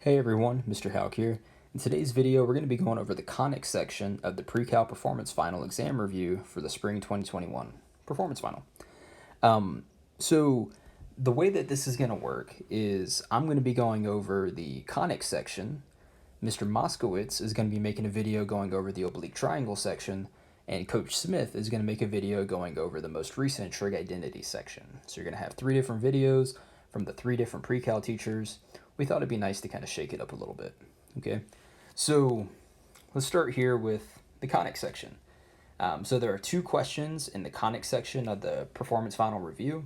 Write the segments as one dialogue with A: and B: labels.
A: Hey everyone, Mr. Hauk here. In today's video, we're going to be going over the Conic section of the PreCal Performance Final exam review for the Spring 2021 Performance Final. So the way that this is going to work is I'm going to be going over the Conic section. Mr. Moskowitz is going to be making a video going over the oblique triangle section, and Coach Smith is going to make a video going over the most recent trig identity section. So you're going to have 3 different videos from the 3 different PreCal teachers. We thought it'd be nice to kind of shake it up a little bit. Okay, so let's start here with the Conic section. So there are 2 questions in the Conic section of the Performance Final Review,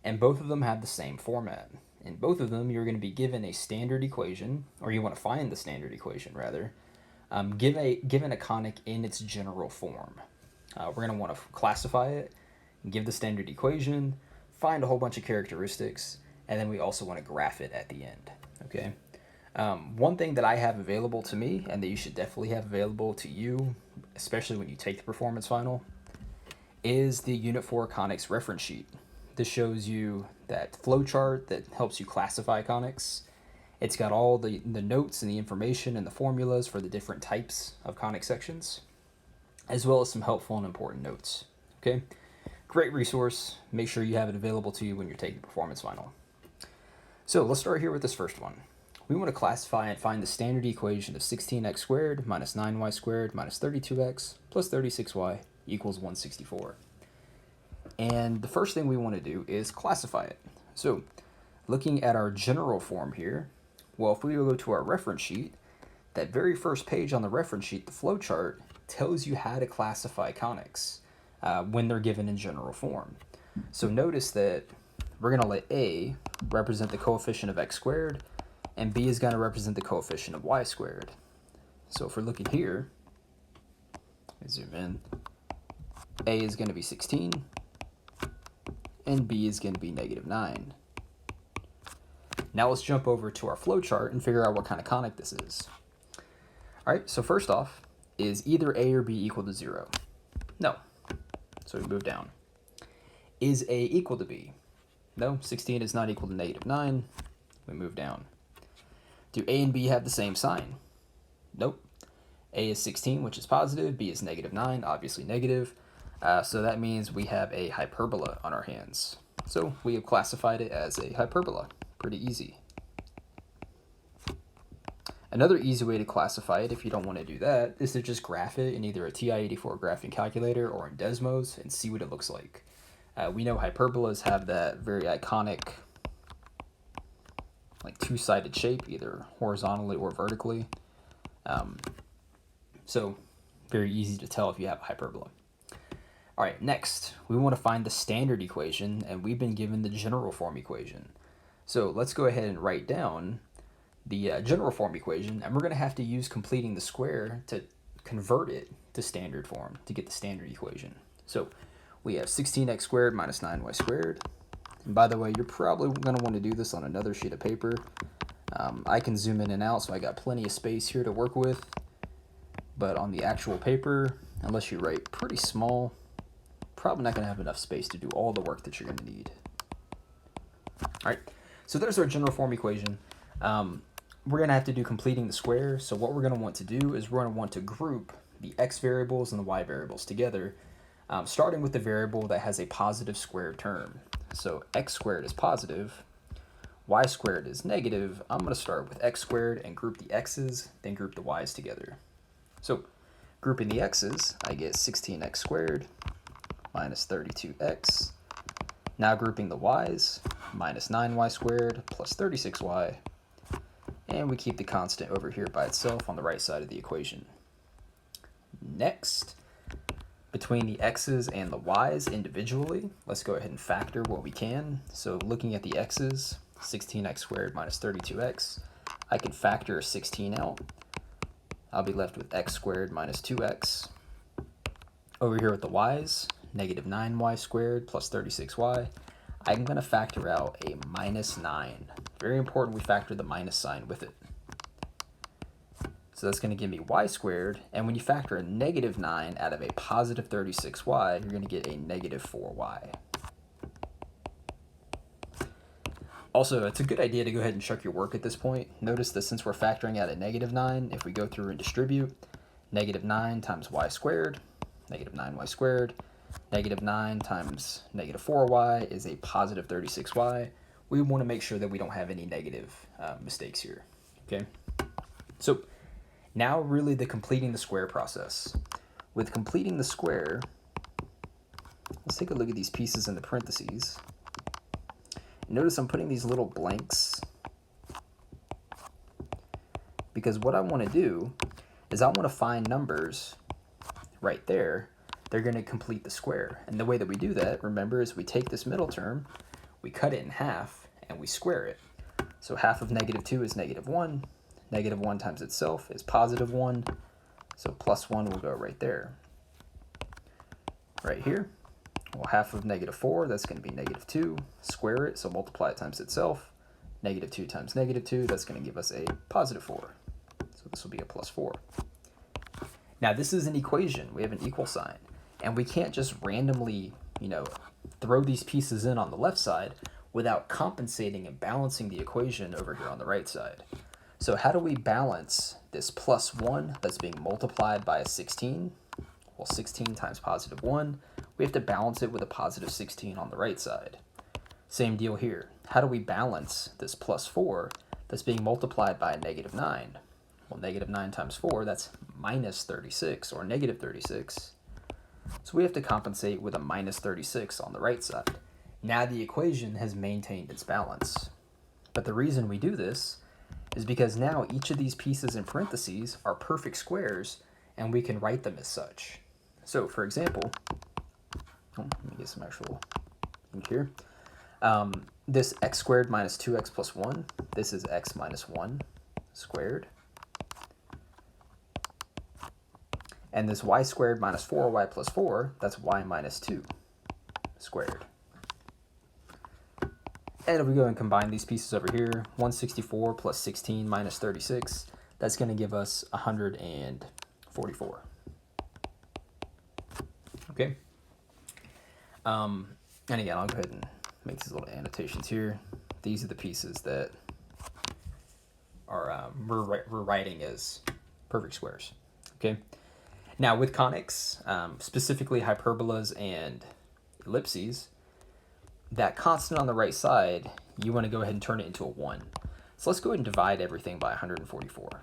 A: and both of them have the same format. In both of them, you're going to be given a standard equation, or you want to find the standard equation rather, given a conic in its general form. We're going to want to classify it, give the standard equation, find a whole bunch of characteristics, and then we also want to graph it at the end. Okay. One thing that I have available to me, and that you should definitely have available to you, especially when you take the performance final, is the Unit 4 Conics reference sheet. This shows you that flowchart that helps you classify conics. It's got all the notes and the information and the formulas for the different types of conic sections, as well as some helpful and important notes. Okay, great resource. Make sure you have it available to you when you're taking the performance final. So let's start here with this first one. We want to classify and find the standard equation of 16x squared minus 9y squared minus 32x plus 36y equals 164. And the first thing we want to do is classify it. So looking at our general form here, well, if we go to our reference sheet, that very first page on the reference sheet, the flowchart, tells you how to classify conics when they're given in general form. So notice that we're going to let A represent the coefficient of x squared, and B is going to represent the coefficient of y squared. So if we're looking here, zoom in, A is going to be 16, and B is going to be -9. Now let's jump over to our flowchart and figure out what kind of conic this is. All right, so first off, is either A or B equal to 0? No. So we move down. Is A equal to B? No, 16 is not equal to -9. We move down. Do A and B have the same sign? Nope. A is 16, which is positive. B is -9, obviously negative. So that means we have a hyperbola on our hands. So we have classified it as a hyperbola. Pretty easy. Another easy way to classify it, if you don't want to do that, is to just graph it in either a TI-84 graphing calculator or in Desmos and see what it looks like. We know hyperbolas have that very iconic, like 2-sided shape, either horizontally or vertically. So very easy to tell if you have a hyperbola. All right, next, we want to find the standard equation, and we've been given the general form equation. So let's go ahead and write down the general form equation, and we're going to have to use completing the square to convert it to standard form to get the standard equation. So we have 16x squared minus 9y squared. And by the way, you're probably going to want to do this on another sheet of paper. I can zoom in and out, so I got plenty of space here to work with. But on the actual paper, unless you write pretty small, probably not going to have enough space to do all the work that you're going to need. All right, so there's our general form equation. We're going to have to do completing the square. So what we're going to want to do is we're going to want to group the x variables and the y variables together, starting with the variable that has a positive square term. So x squared is positive, y squared is negative. I'm going to start with x squared and group the x's, then group the y's together. So grouping the x's, I get 16x squared minus 32x. Now grouping the y's, minus 9y squared plus 36y. And we keep the constant over here by itself on the right side of the equation. Next, between the x's and the y's individually, let's go ahead and factor what we can. So looking at the x's, 16x squared minus 32x, I can factor 16 out. I'll be left with x squared minus 2x. Over here with the y's, -9y squared plus 36y, I'm going to factor out a -9. Very important we factor the minus sign with it. So that's going to give me y squared, and when you factor a -9 out of a positive 36y, you're going to get a -4y. Also, it's a good idea to go ahead and check your work at this point. Notice that since we're factoring out a -9, if we go through and distribute, -9 times y squared, -9y squared, -9 times -4y is a positive 36y. We want to make sure that we don't have any negative mistakes here, okay? So now really the completing the square process. With completing the square, let's take a look at these pieces in the parentheses. Notice I'm putting these little blanks because what I want to do is I want to find numbers right there. They're going to complete the square. And the way that we do that, remember, is we take this middle term, we cut it in half, and we square it. So half of -2 is -1. -1 times itself is +1. So +1 will go right there. Right here. Well, half of -4, that's going to be -2. Square it, so multiply it times itself. -2 times -2, that's going to give us a +4. So this will be a +4. Now this is an equation. We have an equal sign. And we can't just randomly, throw these pieces in on the left side without compensating and balancing the equation over here on the right side. So how do we balance this +1 that's being multiplied by a 16? Well, 16 times +1, we have to balance it with a +16 on the right side. Same deal here. How do we balance this +4 that's being multiplied by a -9? Well, -9 times 4, that's -36 or -36. So we have to compensate with a -36 on the right side. Now the equation has maintained its balance. But the reason we do this is because now each of these pieces in parentheses are perfect squares and we can write them as such. So for example, let me get some actual ink here. This x squared minus 2x plus 1, this is x minus 1 squared. And this y squared minus 4y plus 4, that's y minus 2 squared. And if we go and combine these pieces over here, 164 plus 16 minus 36, that's going to give us 144. Okay. And again, I'll go ahead and make these little annotations here. These are the pieces that are we're writing as perfect squares. Okay. Now with conics, specifically hyperbolas and ellipses, that constant on the right side, you want to go ahead and turn it into a 1. So let's go ahead and divide everything by 144.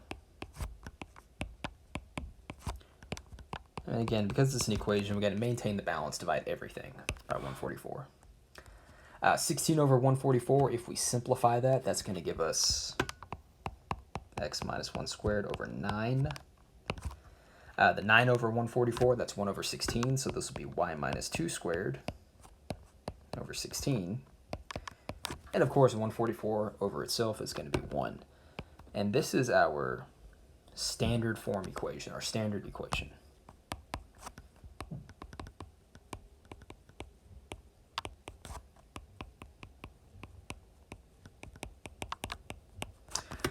A: And again, because it's an equation, we're going to maintain the balance, divide everything by 144. 16 over 144, if we simplify that, that's going to give us x minus 1 squared over 9. The 9 over 144, that's 1 over 16, so this will be y minus 2 squared over 16. And of course, 144 over itself is going to be 1. And this is our standard form equation, our standard equation.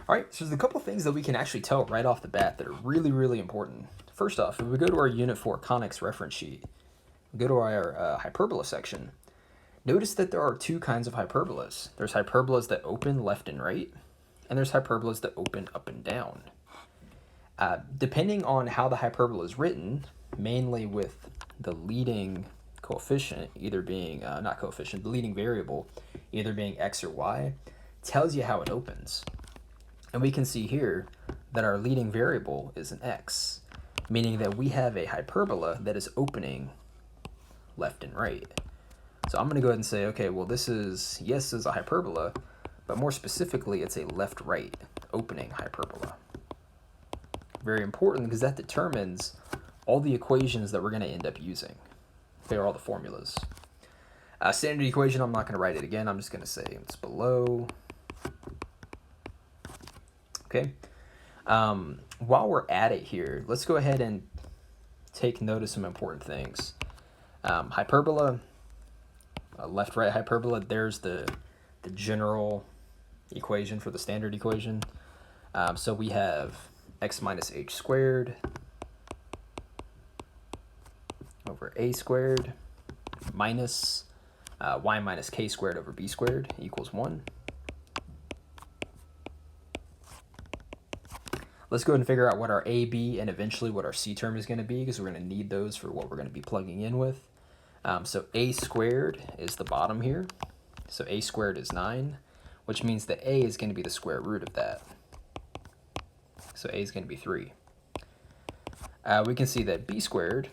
A: All right, so there's a couple things that we can actually tell right off the bat that are really, really important. First off, if we go to our Unit 4 Conics reference sheet, we go to our hyperbola section, notice that there are two kinds of hyperbolas. There's hyperbolas that open left and right, and there's hyperbolas that open up and down. Depending on how the hyperbola is written, mainly with the leading coefficient either being, not coefficient, the leading variable either being x or y, tells you how it opens. And we can see here that our leading variable is an x, meaning that we have a hyperbola that is opening left and right. So I'm going to go ahead and say, okay, well, this is, yes, is a hyperbola, but more specifically, it's a left-right opening hyperbola. Very important because that determines all the equations that we're going to end up using. They are all the formulas. Standard equation, I'm not going to write it again. I'm just going to say it's below. Okay. While we're at it here, let's go ahead and take note of some important things. Hyperbola, left-right hyperbola, there's the general equation for the standard equation. So we have x minus h squared over a squared minus y minus k squared over b squared equals 1. let's go ahead and figure out what our A, B, and eventually what our C term is going to be, because we're going to need those for what we're going to be plugging in with. So A squared is the bottom here. So A squared is 9, which means that A is going to be the square root of that. So A is going to be 3. We can see that B squared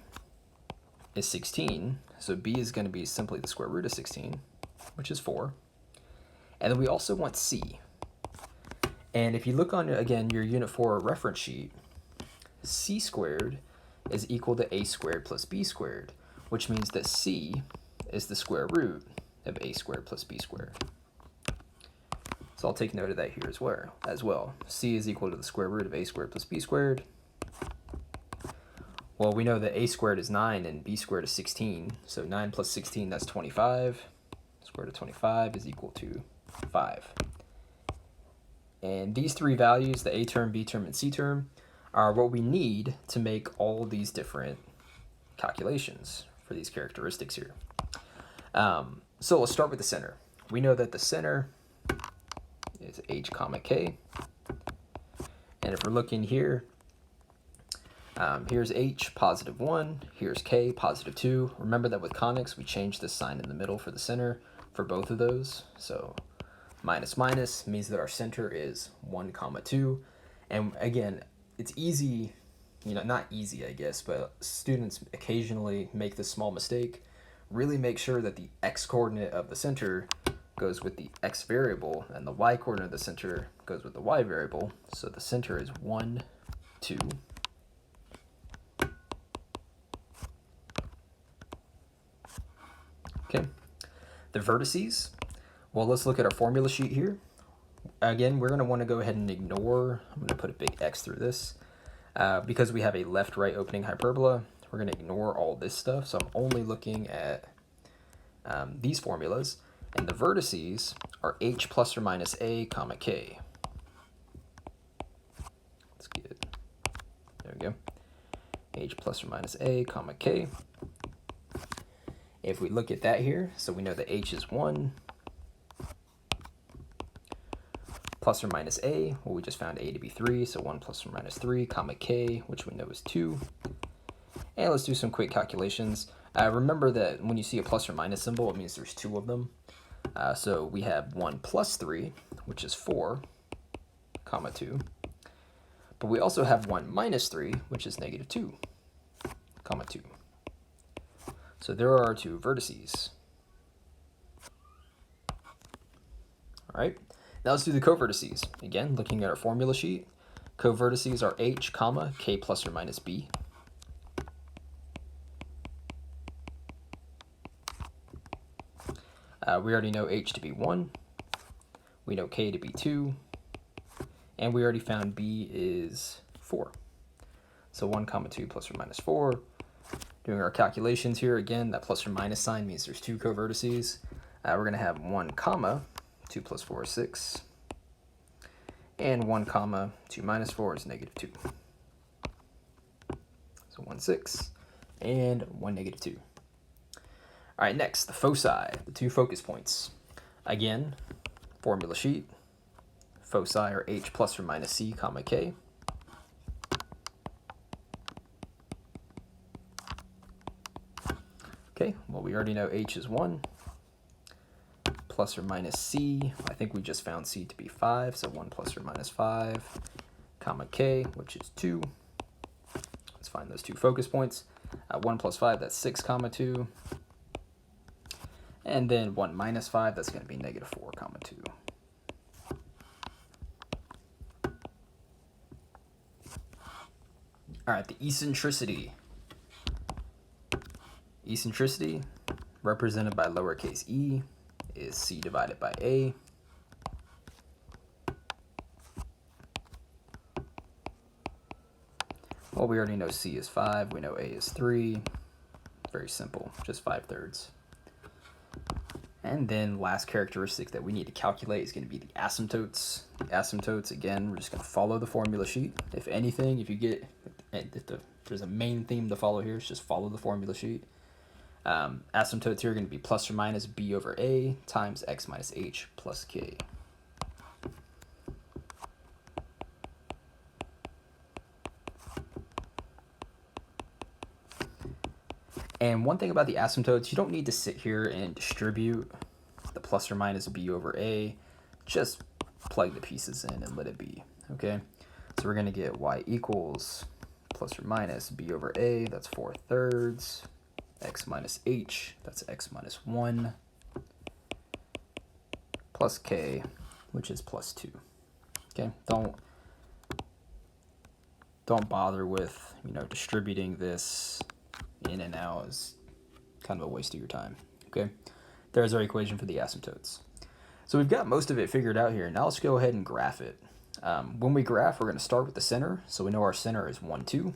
A: is 16, so B is going to be simply the square root of 16, which is 4. And then we also want C. And if you look on, again, your Unit 4 reference sheet, C squared is equal to A squared plus B squared, which means that C is the square root of A squared plus B squared. So I'll take note of that here as well. C is equal to the square root of A squared plus B squared. Well, we know that A squared is 9 and B squared is 16. So 9 plus 16, that's 25. Square root of 25 is equal to 5. And these three values, the A term, B term, and C term, are what we need to make all these different calculations for these characteristics here. So let's start with the center. We know that the center is H comma K. And if we're looking here, here's H, positive 1. Here's K, positive 2. Remember that with conics, we changed this sign in the middle for the center for both of those. So minus minus means that our center is 1 comma 2. And again, it's easy, not easy, I guess, but students occasionally make this small mistake. Really make sure that the x coordinate of the center goes with the x variable, and the y coordinate of the center goes with the y variable. So the center is 1, 2. Okay, the vertices. Well, let's look at our formula sheet here. Again, we're going to want to go ahead and ignore, I'm going to put a big X through this, because we have a left-right opening hyperbola. We're going to ignore all this stuff, so I'm only looking at these formulas, and the vertices are H plus or minus A comma K. Let's get it. There we go. H plus or minus A comma K. If we look at that here, so we know that H is 1, plus or minus A, well, we just found A to be 3, so 1 plus or minus 3, comma K, which we know is 2. And let's do some quick calculations. Remember that when you see a plus or minus symbol, it means there's 2 of them. So we have 1 plus 3, which is 4, comma 2. But we also have 1 minus 3, which is negative 2, comma 2. So there are our 2 vertices. All right. Now let's do the covertices. Again, looking at our formula sheet, covertices are H, comma, K plus or minus B. We already know H to be 1. We know K to be 2. And we already found B is 4. So 1 comma 2 plus or minus 4. Doing our calculations here, again, that plus or minus sign means there's 2 covertices. We're going to have 1 comma 2 plus 4 is 6. And 1 comma 2 minus 4 is negative 2. So 1, 6, and 1, negative 2. All right, next, the foci, the 2 focus points. Again, formula sheet, foci are H plus or minus C, comma K. Okay, well, we already know H is 1. Plus or minus C, I think we just found C to be 5, so 1 plus or minus 5, comma K, which is 2. Let's find those 2 focus points. 1 plus 5, that's 6, comma 2. And then 1 minus 5, that's going to be negative 4, comma 2. All right, the eccentricity. Eccentricity, represented by lowercase e, is C divided by A. Well, we already know C is 5, we know A is 3. Very simple, just 5/3. And then last characteristic that we need to calculate is going to be the asymptotes. The asymptotes, again, we're just going to follow the formula sheet. If anything, if there's a main theme to follow here, it's just follow the formula sheet. Asymptotes here are going to be plus or minus B over A times X minus H plus K. And one thing about the asymptotes, you don't need to sit here and distribute the plus or minus b over a. Just plug the pieces in and let it be, okay? So we're going to get y equals plus or minus b over a, that's 4/3, x minus h, that's x minus 1, plus k, which is plus 2, okay? Don't bother with, distributing this in and out is kind of a waste of your time, okay? There's our equation for the asymptotes. So we've got most of it figured out here. Now let's go ahead and graph it. When we graph, we're going to start with the center. So we know our center is 1, 2,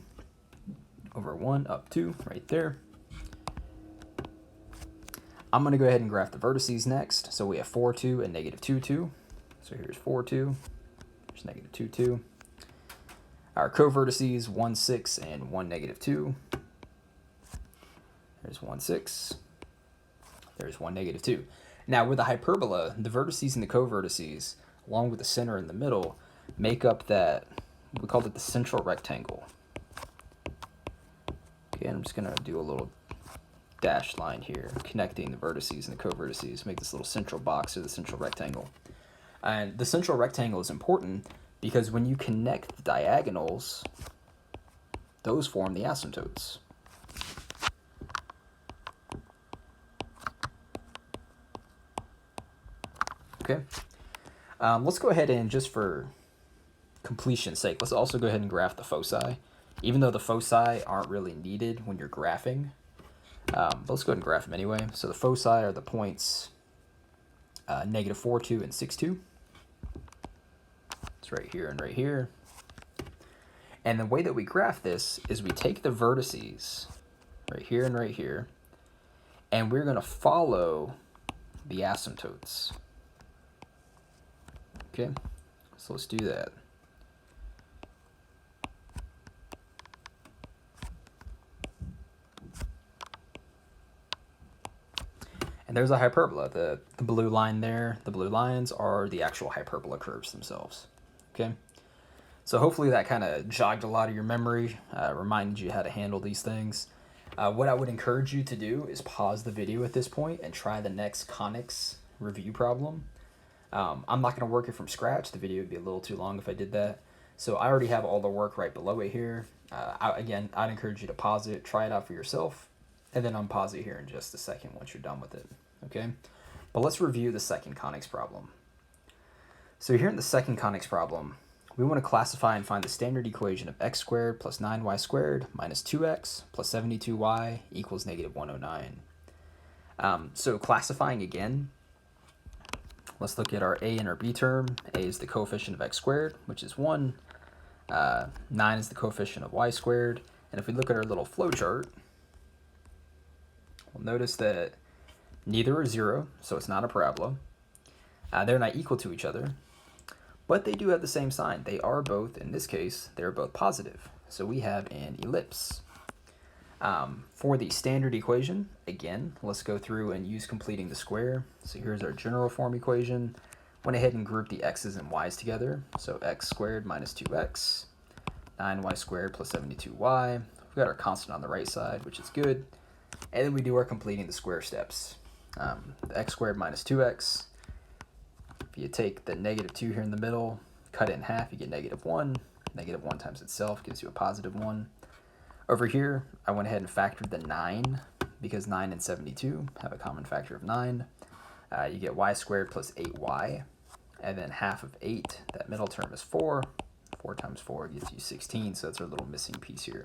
A: over 1, up 2, right there. I'm going to go ahead and graph the vertices next. So we have 4, 2, and negative 2, 2. So here's 4, 2, here's negative 2, 2. Our covertices, 1, 6, and 1, negative 2. There's 1, 6. There's 1, negative 2. Now, with the hyperbola, the vertices and the covertices, along with the center in the middle, make up that, we call it the central rectangle. Okay, and I'm just going to do a little dashed line here, connecting the vertices and the covertices, make this little central box or the central rectangle. And the central rectangle is important because when you connect the diagonals, those form the asymptotes. Okay, let's go ahead and, just for completion's sake, let's also go ahead and graph the foci. Even though the foci aren't really needed when you're graphing, but let's go ahead and graph them anyway. So the foci are the points negative 4, 2, and 6, 2. It's right here and right here. And the way that we graph this is we take the vertices right here and right here, and we're going to follow the asymptotes. Okay, so let's do that. And there's a hyperbola. The blue line there, the blue lines are the actual hyperbola curves themselves. Okay, so hopefully that kind of jogged a lot of your memory, reminded you how to handle these things. What I would encourage you to do is pause the video at this point and try the next Conics review problem. I'm not going to work it from scratch. The video would be a little too long if I did that. So I already have all the work right below it here. Again, I'd encourage you to pause it, try it out for yourself, and then unpause it here in just a second once you're done with it. Okay? But let's review the second Conics problem. So here in the second Conics problem, we want to classify and find the standard equation of x squared plus 9y squared minus 2x plus 72y equals negative 109. So classifying again, let's look at our a and our b term. A is the coefficient of x squared, which is 1. 9 is the coefficient of y squared. And if we look at our little flow chart, we'll notice that neither are 0, so it's not a parabola. They're not equal to each other, but they do have the same sign. They are both, in this case, they're both positive. So we have an ellipse. For the standard equation, again, let's go through and use completing the square. So here's our general form equation. Went ahead and grouped the x's and y's together. So x squared minus 2x, 9y squared plus 72y. We've got our constant on the right side, which is good. And then we do our completing the square steps. The x squared minus 2x. If you take the negative 2 here in the middle, cut it in half, you get negative 1. Negative 1 times itself gives you a positive 1. Over here, I went ahead and factored the 9 because 9 and 72 have a common factor of 9. You get y squared plus 8y, and then half of 8, that middle term is 4. 4 times 4 gives you 16, so that's our little missing piece here.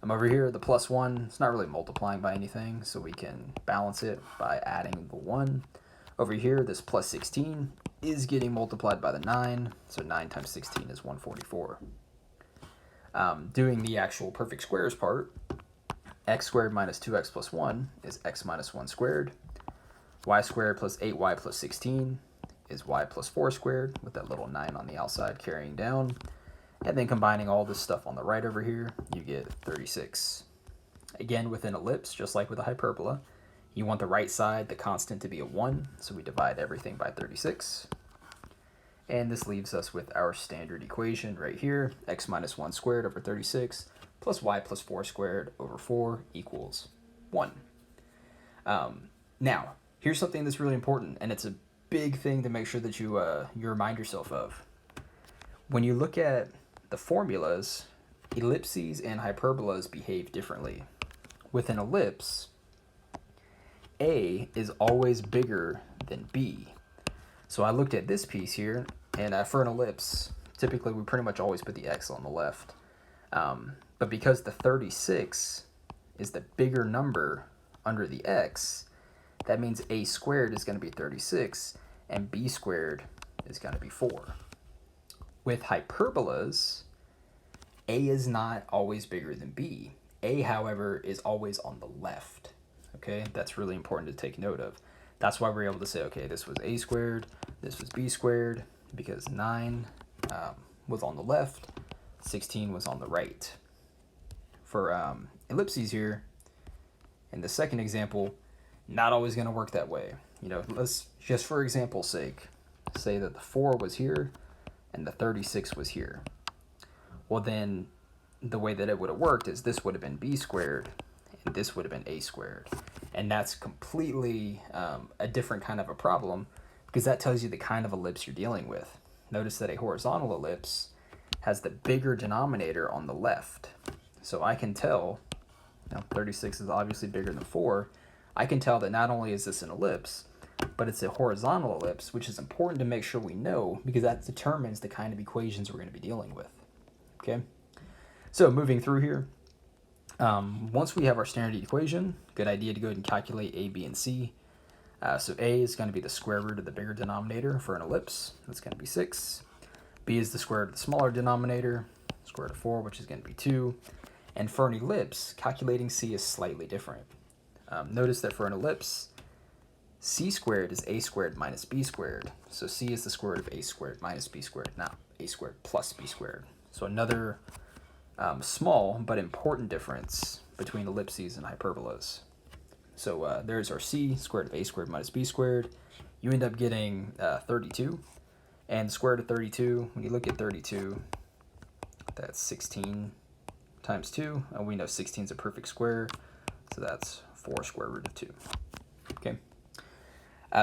A: Over here, the plus 1, it's not really multiplying by anything, so we can balance it by adding the 1. Over here, this plus 16 is getting multiplied by the 9, so 9 times 16 is 144. Doing the actual perfect squares part, x squared minus 2x plus 1 is x minus 1 squared. Y squared plus 8y plus 16 is y plus 4 squared, with that little 9 on the outside carrying down. And then combining all this stuff on the right over here, you get 36. Again, with an ellipse, just like with a hyperbola, you want the right side, the constant, to be a 1, so we divide everything by 36. And this leaves us with our standard equation right here, x minus 1 squared over 36 plus y plus 4 squared over 4 equals 1. Now, here's something that's really important, and it's a big thing to make sure that you remind yourself of. When you look at the formulas, ellipses and hyperbolas behave differently. With an ellipse, A is always bigger than B. So I looked at this piece here, and for an ellipse, typically we pretty much always put the X on the left. But because the 36 is the bigger number under the X, that means A squared is going to be 36, and B squared is going to be 4. With hyperbolas, A is not always bigger than B. A, however, is always on the left. Okay, that's really important to take note of. That's why we're able to say, okay, this was A squared, this was B squared, because 9 was on the left, 16 was on the right. For ellipses here, in the second example, not always going to work that way. Let's just for example's sake say that the 4 was here and the 36 was here. Well, then the way that it would have worked is this would have been B squared and this would have been A squared. And that's completely a different kind of a problem, because that tells you the kind of ellipse you're dealing with. Notice that a horizontal ellipse has the bigger denominator on the left. So I can tell, 36 is obviously bigger than 4. I can tell that not only is this an ellipse, but it's a horizontal ellipse, which is important to make sure we know, because that determines the kind of equations we're going to be dealing with. Okay, so moving through here, once we have our standard equation, good idea to go ahead and calculate A, B, and C. So A is going to be the square root of the bigger denominator for an ellipse. That's going to be 6. B is the square root of the smaller denominator, square root of 4, which is going to be 2. And for an ellipse, calculating C is slightly different. Notice that for an ellipse, C squared is A squared minus B squared. So C is the square root of A squared minus B squared, not A squared plus B squared. So another small but important difference between ellipses and hyperbolas. So there's our C, square root of A squared minus B squared. You end up getting 32. And the square root of 32, when you look at 32, that's 16 times 2. And we know 16 is a perfect square, so that's 4 square root of 2. Okay.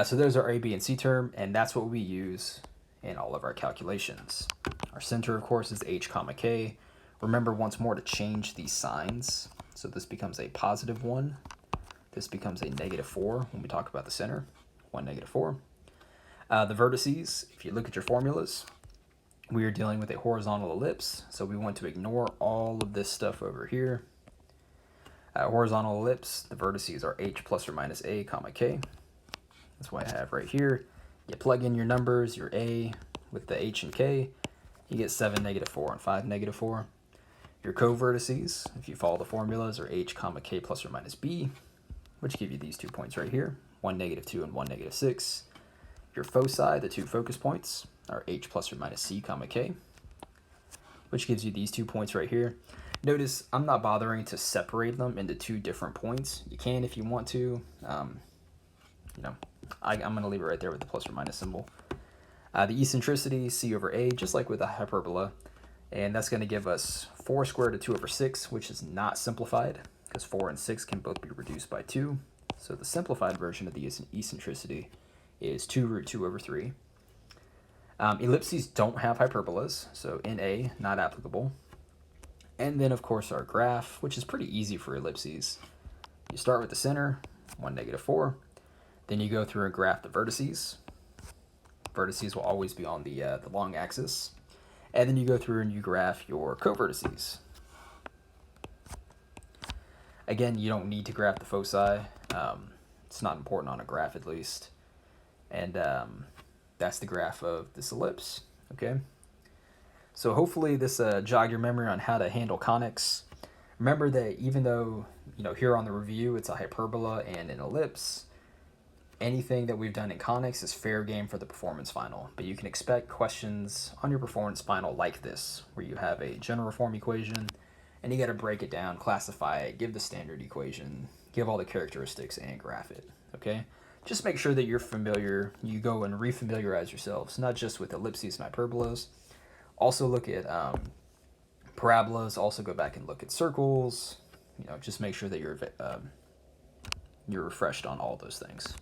A: So there's our A, B, and C term, and that's what we use in all of our calculations. Our center, of course, is H comma K. Remember once more to change these signs. So this becomes a positive 1. This becomes a negative 4 when we talk about the center. 1, negative 4. The vertices, if you look at your formulas, we are dealing with a horizontal ellipse, so we want to ignore all of this stuff over here. Horizontal ellipse, the vertices are H plus or minus A comma K. That's why I have right here. You plug in your numbers, your A with the H and K, you get 7, negative 4, and 5, negative 4. Your covertices, if you follow the formulas, are H comma K plus or minus B, which give you these 2 points right here, 1, negative 2, and 1, negative 6. Your foci, the 2 focus points, are H plus or minus C comma K, which gives you these 2 points right here. Notice I'm not bothering to separate them into 2 different points. You can if you want to. I'm going to leave it right there with the plus or minus symbol. The eccentricity, C over A, just like with a hyperbola. And that's going to give us 4 squared of 2 over 6, which is not simplified, because 4 and 6 can both be reduced by 2. So the simplified version of the eccentricity is 2 root 2 over 3. Ellipses don't have hyperbolas, so NA, not applicable. And then, of course, our graph, which is pretty easy for ellipses. You start with the center, 1, negative 4. Then you go through and graph the vertices. Vertices will always be on the long axis. And then you go through and you graph your covertices. Again, you don't need to graph the foci. It's not important on a graph, at least. And that's the graph of this ellipse. Okay. So hopefully this jogged your memory on how to handle conics. Remember that even though, here on the review, it's a hyperbola and an ellipse, anything that we've done in conics is fair game for the performance final. But you can expect questions on your performance final like this, where you have a general form equation, and you got to break it down, classify it, give the standard equation, give all the characteristics, and graph it. Okay? Just make sure that you're familiar. You go and refamiliarize yourselves, not just with ellipses and hyperbolas. Also look at parabolas. Also go back and look at circles. Just make sure that you're you're refreshed on all those things.